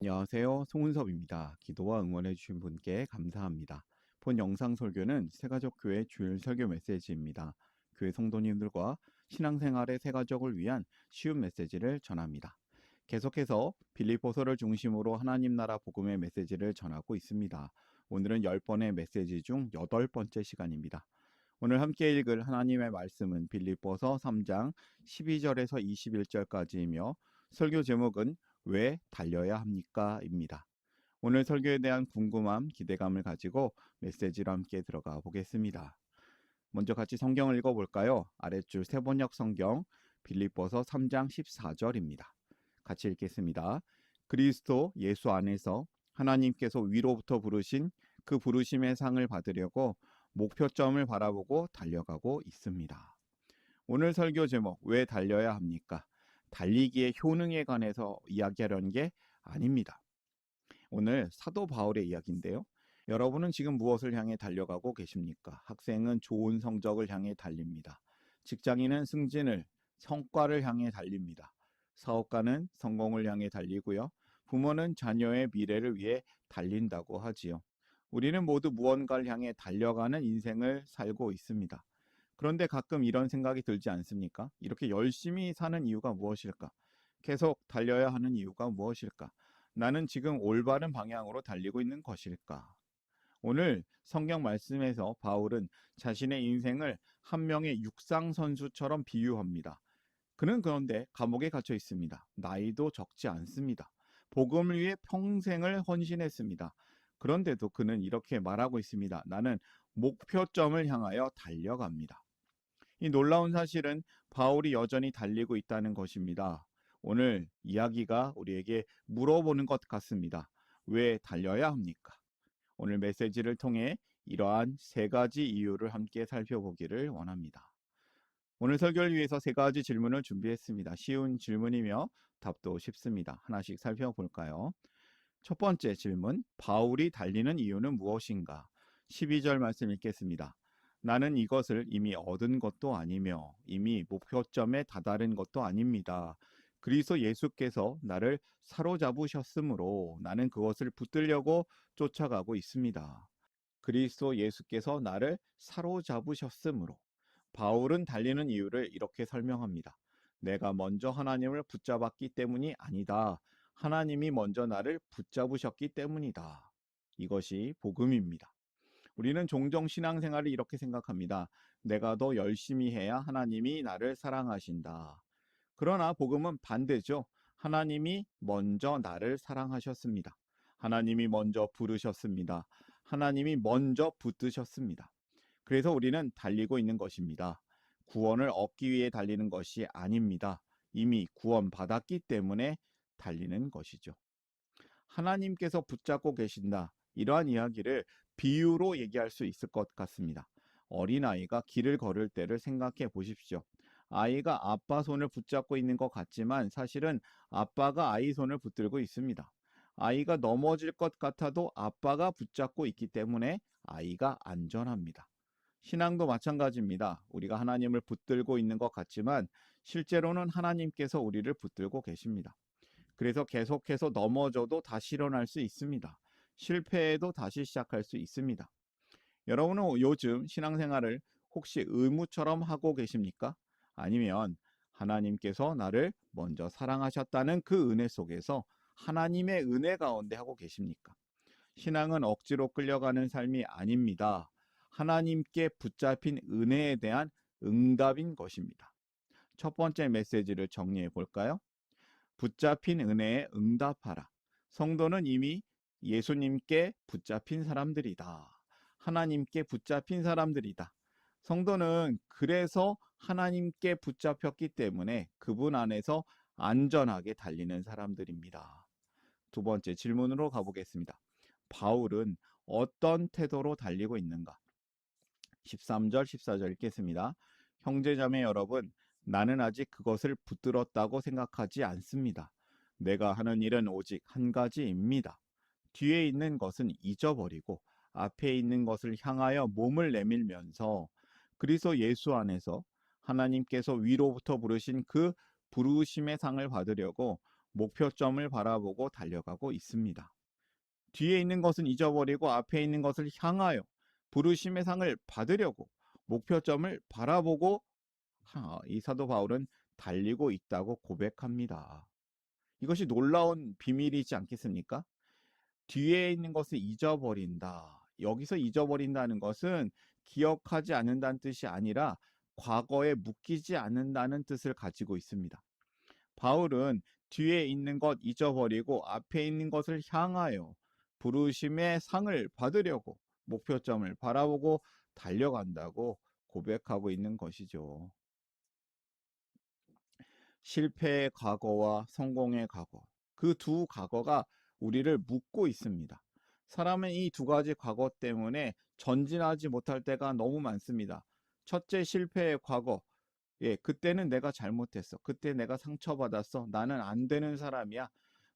안녕하세요. 송은섭입니다. 기도와 응원해 주신 분께 감사합니다. 본 영상 설교는 새가족교회 주일 설교 메시지입니다. 교회 성도님들과 신앙생활의 새가족을 위한 쉬운 메시지를 전합니다. 계속해서 빌립보서를 중심으로 하나님 나라 복음의 메시지를 전하고 있습니다. 오늘은 10번의 메시지 중 8번째 시간입니다. 오늘 함께 읽을 하나님의 말씀은 빌립보서 3장 12절에서 21절까지이며 설교 제목은 왜 달려야 합니까? 입니다. 오늘 설교에 대한 궁금함, 기대감을 가지고 메시지로 함께 들어가 보겠습니다. 먼저 같이 성경을 읽어볼까요? 아랫줄 세번역 성경 빌립보서 3장 14절입니다. 같이 읽겠습니다. 그리스도 예수 안에서 하나님께서 위로부터 부르신 그 부르심의 상을 받으려고 목표점을 바라보고 달려가고 있습니다. 오늘 설교 제목 왜 달려야 합니까? 달리기의 효능에 관해서 이야기하려는 게 아닙니다. 오늘 사도 바울의 이야기인데요. 여러분은 지금 무엇을 향해 달려가고 계십니까? 학생은 좋은 성적을 향해 달립니다. 직장인은 승진을, 성과를 향해 달립니다. 사업가는 성공을 향해 달리고요. 부모는 자녀의 미래를 위해 달린다고 하지요. 우리는 모두 무언가를 향해 달려가는 인생을 살고 있습니다. 그런데 가끔 이런 생각이 들지 않습니까? 이렇게 열심히 사는 이유가 무엇일까? 계속 달려야 하는 이유가 무엇일까? 나는 지금 올바른 방향으로 달리고 있는 것일까? 오늘 성경 말씀에서 바울은 자신의 인생을 한 명의 육상 선수처럼 비유합니다. 그는 그런데 감옥에 갇혀 있습니다. 나이도 적지 않습니다. 복음을 위해 평생을 헌신했습니다. 그런데도 그는 이렇게 말하고 있습니다. 나는 목표점을 향하여 달려갑니다. 이 놀라운 사실은 바울이 여전히 달리고 있다는 것입니다. 오늘 이야기가 우리에게 물어보는 것 같습니다. 왜 달려야 합니까? 오늘 메시지를 통해 이러한 세 가지 이유를 함께 살펴보기를 원합니다. 오늘 설교를 위해서 세 가지 질문을 준비했습니다. 쉬운 질문이며 답도 쉽습니다. 하나씩 살펴볼까요? 첫 번째 질문, 바울이 달리는 이유는 무엇인가? 12절 말씀 읽겠습니다. 나는 이것을 이미 얻은 것도 아니며 이미 목표점에 다다른 것도 아닙니다. 그리스도 예수께서 나를 사로잡으셨으므로 나는 그것을 붙들려고 쫓아가고 있습니다. 그리스도 예수께서 나를 사로잡으셨으므로. 바울은 달리는 이유를 이렇게 설명합니다. 내가 먼저 하나님을 붙잡았기 때문이 아니다. 하나님이 먼저 나를 붙잡으셨기 때문이다. 이것이 복음입니다. 우리는 종종 신앙생활을 이렇게 생각합니다. 내가 더 열심히 해야 하나님이 나를 사랑하신다. 그러나 복음은 반대죠. 하나님이 먼저 나를 사랑하셨습니다. 하나님이 먼저 부르셨습니다. 하나님이 먼저 붙드셨습니다. 그래서 우리는 달리고 있는 것입니다. 구원을 얻기 위해 달리는 것이 아닙니다. 이미 구원받았기 때문에 달리는 것이죠. 하나님께서 붙잡고 계신다. 이러한 이야기를 비유로 얘기할 수 있을 것 같습니다. 어린아이가 길을 걸을 때를 생각해 보십시오. 아이가 아빠 손을 붙잡고 있는 것 같지만 사실은 아빠가 아이 손을 붙들고 있습니다. 아이가 넘어질 것 같아도 아빠가 붙잡고 있기 때문에 아이가 안전합니다. 신앙도 마찬가지입니다. 우리가 하나님을 붙들고 있는 것 같지만 실제로는 하나님께서 우리를 붙들고 계십니다. 그래서 계속해서 넘어져도 다시 일어날 수 있습니다. 실패해도 다시 시작할 수 있습니다. 여러분은 요즘 신앙생활을 혹시 의무처럼 하고 계십니까? 아니면 하나님께서 나를 먼저 사랑하셨다는 그 은혜 속에서 하나님의 은혜 가운데 하고 계십니까? 신앙은 억지로 끌려가는 삶이 아닙니다. 하나님께 붙잡힌 은혜에 대한 응답인 것입니다. 첫 번째 메시지를 정리해 볼까요? 붙잡힌 은혜에 응답하라. 성도는 이미 예수님께 붙잡힌 사람들이다. 하나님께 붙잡힌 사람들이다. 성도는 그래서 하나님께 붙잡혔기 때문에 그분 안에서 안전하게 달리는 사람들입니다. 두 번째 질문으로 가보겠습니다. 바울은 어떤 태도로 달리고 있는가? 13절, 14절 읽겠습니다. 형제자매 여러분, 나는 아직 그것을 붙들었다고 생각하지 않습니다. 내가 하는 일은 오직 한 가지입니다. 뒤에 있는 것은 잊어버리고 앞에 있는 것을 향하여 몸을 내밀면서 그리스도 예수 안에서 하나님께서 위로부터 부르신 그 부르심의 상을 받으려고 목표점을 바라보고 달려가고 있습니다. 뒤에 있는 것은 잊어버리고 앞에 있는 것을 향하여 부르심의 상을 받으려고 목표점을 바라보고 이 사도 바울은 달리고 있다고 고백합니다. 이것이 놀라운 비밀이지 않겠습니까? 뒤에 있는 것을 잊어버린다. 여기서 잊어버린다는 것은 기억하지 않는다는 뜻이 아니라 과거에 묶이지 않는다는 뜻을 가지고 있습니다. 바울은 뒤에 있는 것 잊어버리고 앞에 있는 것을 향하여 부르심의 상을 받으려고 목표점을 바라보고 달려간다고 고백하고 있는 것이죠. 실패의 과거와 성공의 과거, 그 두 과거가 우리를 묶고 있습니다. 사람은 이 두 가지 과거 때문에 전진하지 못할 때가 너무 많습니다. 첫째, 실패의 과거. 그때는 내가 잘못했어. 그때 내가 상처받았어. 나는 안 되는 사람이야.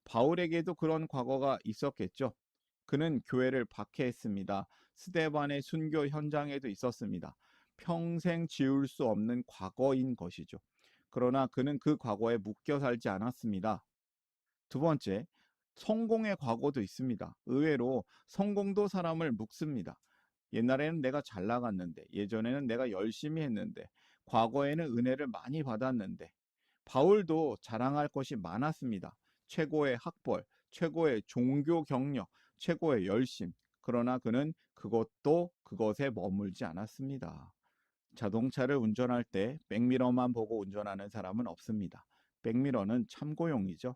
바울에게도 그런 과거가 있었겠죠. 그는 교회를 박해했습니다. 스데반의 순교 현장에도 있었습니다. 평생 지울 수 없는 과거인 것이죠. 그러나 그는 그 과거에 묶여 살지 않았습니다. 두 번째, 성공의 과거도 있습니다. 의외로 성공도 사람을 묶습니다. 옛날에는 내가 잘 나갔는데, 예전에는 내가 열심히 했는데, 과거에는 은혜를 많이 받았는데, 바울도 자랑할 것이 많았습니다. 최고의 학벌, 최고의 종교 경력, 최고의 열심. 그러나 그는 그것에 머물지 않았습니다. 자동차를 운전할 때 백미러만 보고 운전하는 사람은 없습니다. 백미러는 참고용이죠.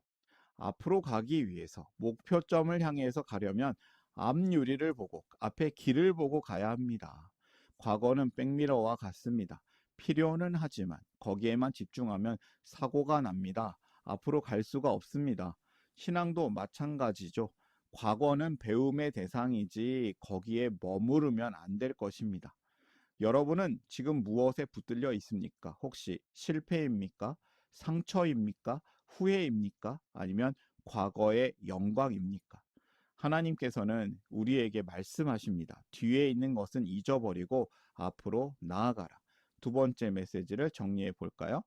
앞으로 가기 위해서 목표점을 향해서 가려면 앞유리를 보고 앞에 길을 보고 가야 합니다. 과거는 백미러와 같습니다. 필요는 하지만 거기에만 집중하면 사고가 납니다. 앞으로 갈 수가 없습니다. 신앙도 마찬가지죠. 과거는 배움의 대상이지 거기에 머무르면 안 될 것입니다. 여러분은 지금 무엇에 붙들려 있습니까? 혹시 실패입니까? 상처입니까? 후회입니까? 아니면 과거의 영광입니까? 하나님께서는 우리에게 말씀하십니다. 뒤에 있는 것은 잊어버리고 앞으로 나아가라. 두 번째 메시지를 정리해 볼까요?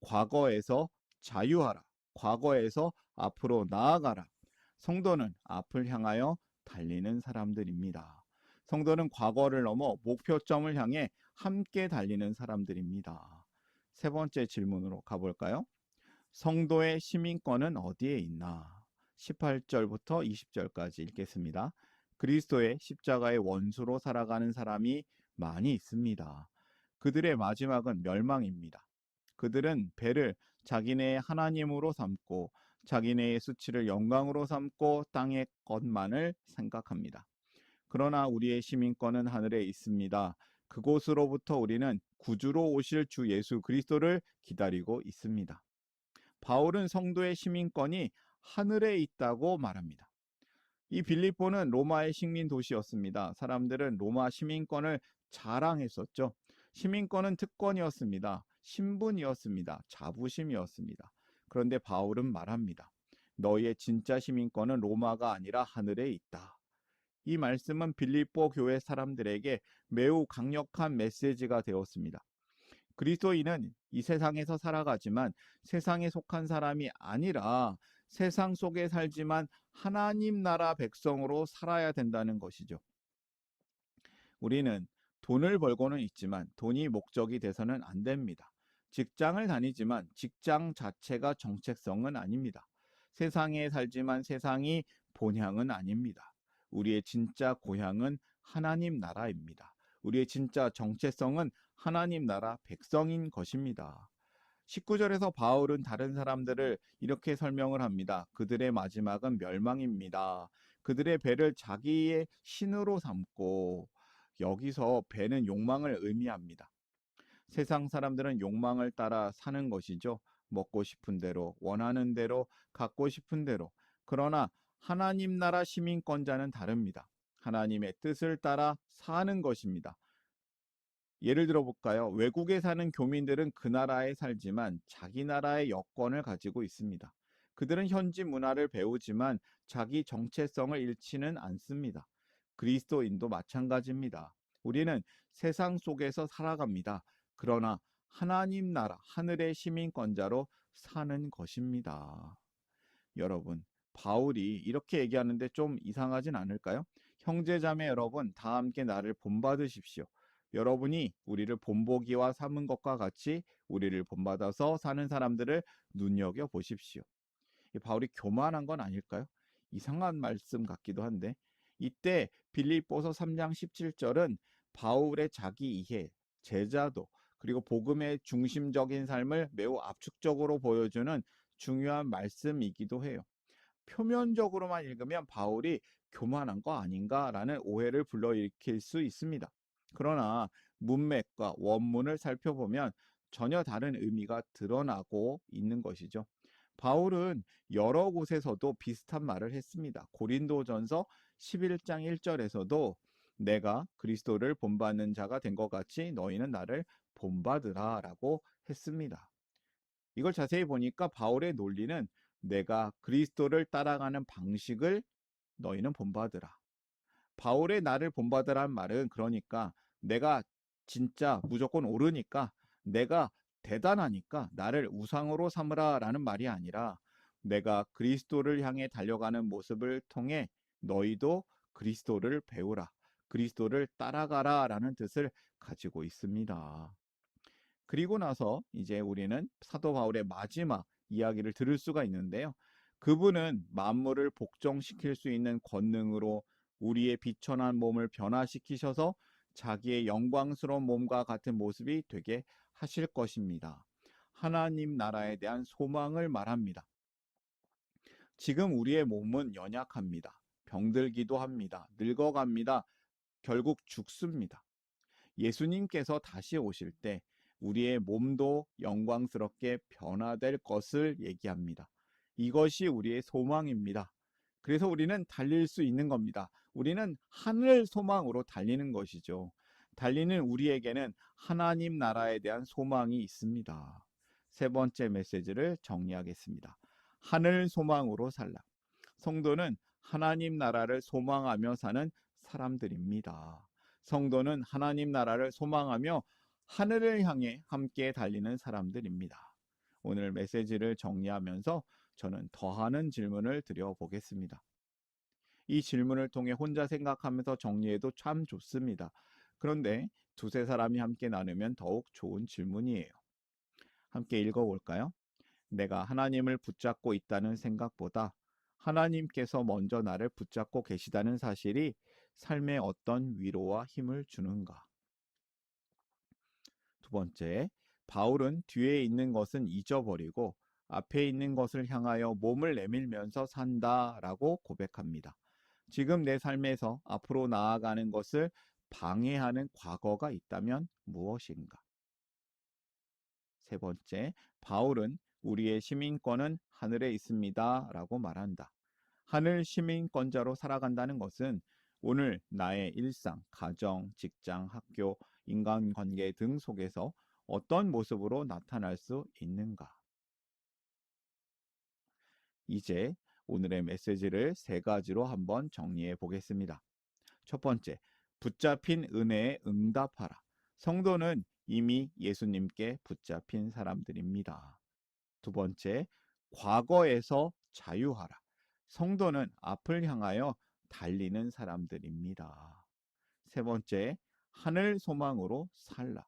과거에서 자유하라. 과거에서 앞으로 나아가라. 성도는 앞을 향하여 달리는 사람들입니다. 성도는 과거를 넘어 목표점을 향해 함께 달리는 사람들입니다. 세 번째 질문으로 가볼까요? 성도의 시민권은 어디에 있나? 18절부터 20절까지 읽겠습니다. 그리스도의 십자가의 원수로 살아가는 사람이 많이 있습니다. 그들의 마지막은 멸망입니다. 그들은 배를 자기네의 하나님으로 삼고 자기네의 수치를 영광으로 삼고 땅의 것만을 생각합니다. 그러나 우리의 시민권은 하늘에 있습니다. 그곳으로부터 우리는 구주로 오실 주 예수 그리스도를 기다리고 있습니다. 바울은 성도의 시민권이 하늘에 있다고 말합니다. 이 빌립보는 로마의 식민 도시였습니다. 사람들은 로마 시민권을 자랑했었죠. 시민권은 특권이었습니다. 신분이었습니다. 자부심이었습니다. 그런데 바울은 말합니다. 너희의 진짜 시민권은 로마가 아니라 하늘에 있다. 이 말씀은 빌립보 교회 사람들에게 매우 강력한 메시지가 되었습니다. 그리스도인은 이 세상에서 살아가지만 세상에 속한 사람이 아니라 세상 속에 살지만 하나님 나라 백성으로 살아야 된다는 것이죠. 우리는 돈을 벌고는 있지만 돈이 목적이 돼서는 안 됩니다. 직장을 다니지만 직장 자체가 정체성은 아닙니다. 세상에 살지만 세상이 본향은 아닙니다. 우리의 진짜 고향은 하나님 나라입니다. 우리의 진짜 정체성은 하나님 나라 백성인 것입니다. 19절에서 바울은 다른 사람들을 이렇게 설명을 합니다. 그들의 마지막은 멸망입니다. 그들의 배를 자기의 신으로 삼고, 여기서 배는 욕망을 의미합니다. 세상 사람들은 욕망을 따라 사는 것이죠. 먹고 싶은 대로, 원하는 대로, 갖고 싶은 대로. 그러나 하나님 나라 시민권자는 다릅니다. 하나님의 뜻을 따라 사는 것입니다. 예를 들어 볼까요? 외국에 사는 교민들은 그 나라에 살지만 자기 나라의 여권을 가지고 있습니다. 그들은 현지 문화를 배우지만 자기 정체성을 잃지는 않습니다. 그리스도인도 마찬가지입니다. 우리는 세상 속에서 살아갑니다. 그러나 하나님 나라, 하늘의 시민권자로 사는 것입니다. 여러분, 바울이 이렇게 얘기하는데 좀 이상하진 않을까요? 형제자매 여러분, 다 함께 나를 본받으십시오. 여러분이 우리를 본보기와 삼은 것과 같이 우리를 본받아서 사는 사람들을 눈여겨보십시오. 바울이 교만한 건 아닐까요? 이상한 말씀 같기도 한데, 이때 빌립보서 3장 17절은 바울의 자기 이해, 제자도, 그리고 복음의 중심적인 삶을 매우 압축적으로 보여주는 중요한 말씀이기도 해요. 표면적으로만 읽으면 바울이 교만한 거 아닌가라는 오해를 불러일으킬 수 있습니다. 그러나 문맥과 원문을 살펴보면 전혀 다른 의미가 드러나고 있는 것이죠. 바울은 여러 곳에서도 비슷한 말을 했습니다. 고린도전서 11장 1절에서도 내가 그리스도를 본받는 자가 된 것 같이 너희는 나를 본받으라 라고 했습니다. 이걸 자세히 보니까 바울의 논리는 내가 그리스도를 따라가는 방식을 너희는 본받으라. 바울의 나를 본받으라는 말은 그러니까 내가 진짜 무조건 옳으니까, 내가 대단하니까 나를 우상으로 삼으라라는 말이 아니라 내가 그리스도를 향해 달려가는 모습을 통해 너희도 그리스도를 배우라, 그리스도를 따라가라라는 뜻을 가지고 있습니다. 그리고 나서 이제 우리는 사도 바울의 마지막 이야기를 들을 수가 있는데요. 그분은 만물을 복종시킬 수 있는 권능으로 우리의 비천한 몸을 변화시키셔서 자기의 영광스러운 몸과 같은 모습이 되게 하실 것입니다. 하나님 나라에 대한 소망을 말합니다. 지금 우리의 몸은 연약합니다. 병들기도 합니다. 늙어갑니다. 결국 죽습니다. 예수님께서 다시 오실 때 우리의 몸도 영광스럽게 변화될 것을 얘기합니다. 이것이 우리의 소망입니다. 그래서 우리는 달릴 수 있는 겁니다. 우리는 하늘 소망으로 달리는 것이죠. 달리는 우리에게는 하나님 나라에 대한 소망이 있습니다. 세 번째 메시지를 정리하겠습니다. 하늘 소망으로 살라. 성도는 하나님 나라를 소망하며 사는 사람들입니다. 성도는 하나님 나라를 소망하며 하늘을 향해 함께 달리는 사람들입니다. 오늘 메시지를 정리하면서 저는 더하는 질문을 드려보겠습니다. 이 질문을 통해 혼자 생각하면서 정리해도 참 좋습니다. 그런데 두세 사람이 함께 나누면 더욱 좋은 질문이에요. 함께 읽어볼까요? 내가 하나님을 붙잡고 있다는 생각보다 하나님께서 먼저 나를 붙잡고 계시다는 사실이 삶에 어떤 위로와 힘을 주는가? 두 번째, 바울은 뒤에 있는 것은 잊어버리고 앞에 있는 것을 향하여 몸을 내밀면서 산다라고 고백합니다. 지금 내 삶에서 앞으로 나아가는 것을 방해하는 과거가 있다면 무엇인가? 세 번째, 바울은 우리의 시민권은 하늘에 있습니다 라고 말한다. 하늘 시민권자로 살아간다는 것은 오늘 나의 일상, 가정, 직장, 학교, 인간관계 등 속에서 어떤 모습으로 나타날 수 있는가? 이제 오늘의 메시지를 세 가지로 한번 정리해 보겠습니다. 첫 번째, 붙잡힌 은혜에 응답하라. 성도는 이미 예수님께 붙잡힌 사람들입니다. 두 번째, 과거에서 자유하라. 성도는 앞을 향하여 달리는 사람들입니다. 세 번째, 하늘 소망으로 살라.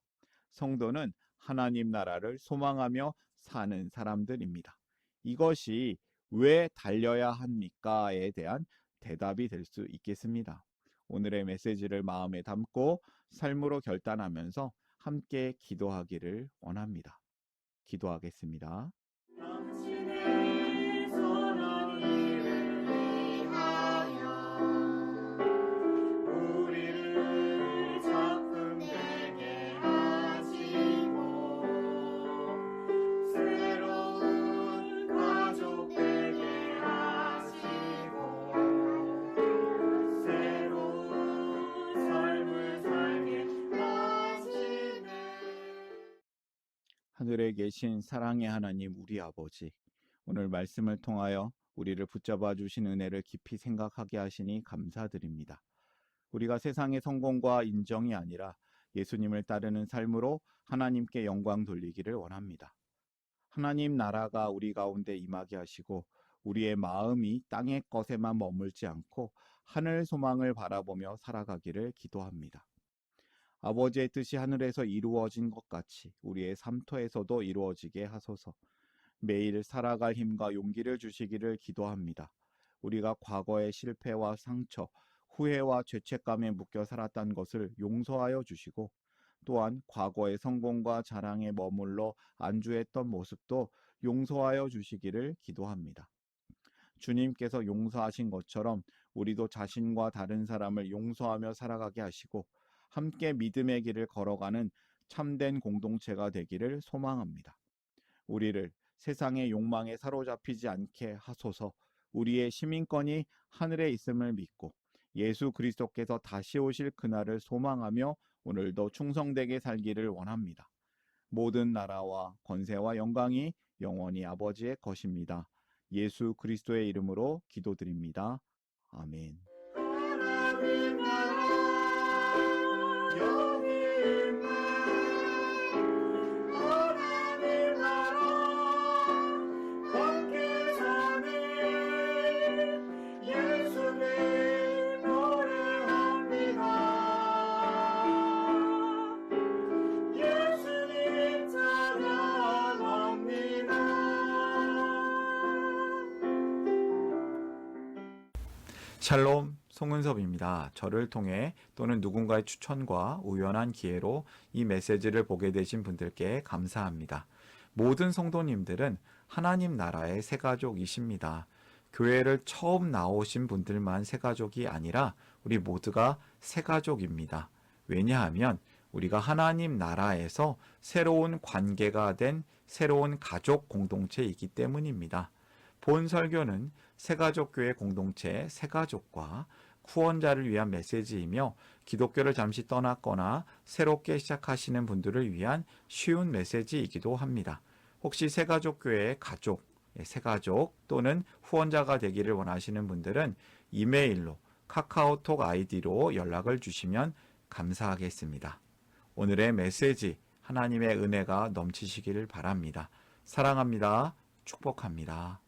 성도는 하나님 나라를 소망하며 사는 사람들입니다. 이것이 왜 달려야 합니까?에 대한 대답이 될 수 있겠습니다. 오늘의 메시지를 마음에 담고 삶으로 결단하면서 함께 기도하기를 원합니다. 기도하겠습니다. 당신의 선한 일을 위하여 우리를 작품되게 하시고 새로운 가족 되게 하시고 새로운 삶을 살게 하시네. 하늘에 계신 사랑의 하나님 우리 아버지, 오늘 말씀을 통하여 우리를 붙잡아 주신 은혜를 깊이 생각하게 하시니 감사드립니다. 우리가 세상의 성공과 인정이 아니라 예수님을 따르는 삶으로 하나님께 영광 돌리기를 원합니다. 하나님 나라가 우리 가운데 임하게 하시고 우리의 마음이 땅의 것에만 머물지 않고 하늘 소망을 바라보며 살아가기를 기도합니다. 아버지의 뜻이 하늘에서 이루어진 것 같이 우리의 삶터에서도 이루어지게 하소서. 매일 살아갈 힘과 용기를 주시기를 기도합니다. 우리가 과거의 실패와 상처, 후회와 죄책감에 묶여 살았던 것을 용서하여 주시고, 또한 과거의 성공과 자랑에 머물러 안주했던 모습도 용서하여 주시기를 기도합니다. 주님께서 용서하신 것처럼 우리도 자신과 다른 사람을 용서하며 살아가게 하시고, 함께 믿음의 길을 걸어가는 참된 공동체가 되기를 소망합니다. 우리를 세상의 욕망에 사로잡히지 않게 하소서. 우리의 시민권이 하늘에 있음을 믿고 예수 그리스도께서 다시 오실 그날을 소망하며 오늘도 충성되게 살기를 원합니다. 모든 나라와 권세와 영광이 영원히 아버지의 것입니다. 예수 그리스도의 이름으로 기도드립니다. 아멘. 하나님 나라 여기 있네. 하나님 나라 함께 사네. 예수님 노래합니다. 예수님 찬양합니다. 샬롬, 송은섭입니다. 저를 통해 또는 누군가의 추천과 우연한 기회로 이 메시지를 보게 되신 분들께 감사합니다. 모든 성도님들은 하나님 나라의 새가족이십니다. 교회를 처음 나오신 분들만 새가족이 아니라 우리 모두가 새가족입니다. 왜냐하면 우리가 하나님 나라에서 새로운 관계가 된 새로운 가족 공동체이기 때문입니다. 본 설교는 새가족교회 공동체 새가족과 후원자를 위한 메시지이며 기독교를 잠시 떠났거나 새롭게 시작하시는 분들을 위한 쉬운 메시지이기도 합니다. 혹시 새가족교회의 가족, 새가족 또는 후원자가 되기를 원하시는 분들은 이메일로 카카오톡 아이디로 연락을 주시면 감사하겠습니다. 오늘의 메시지 하나님의 은혜가 넘치시기를 바랍니다. 사랑합니다. 축복합니다.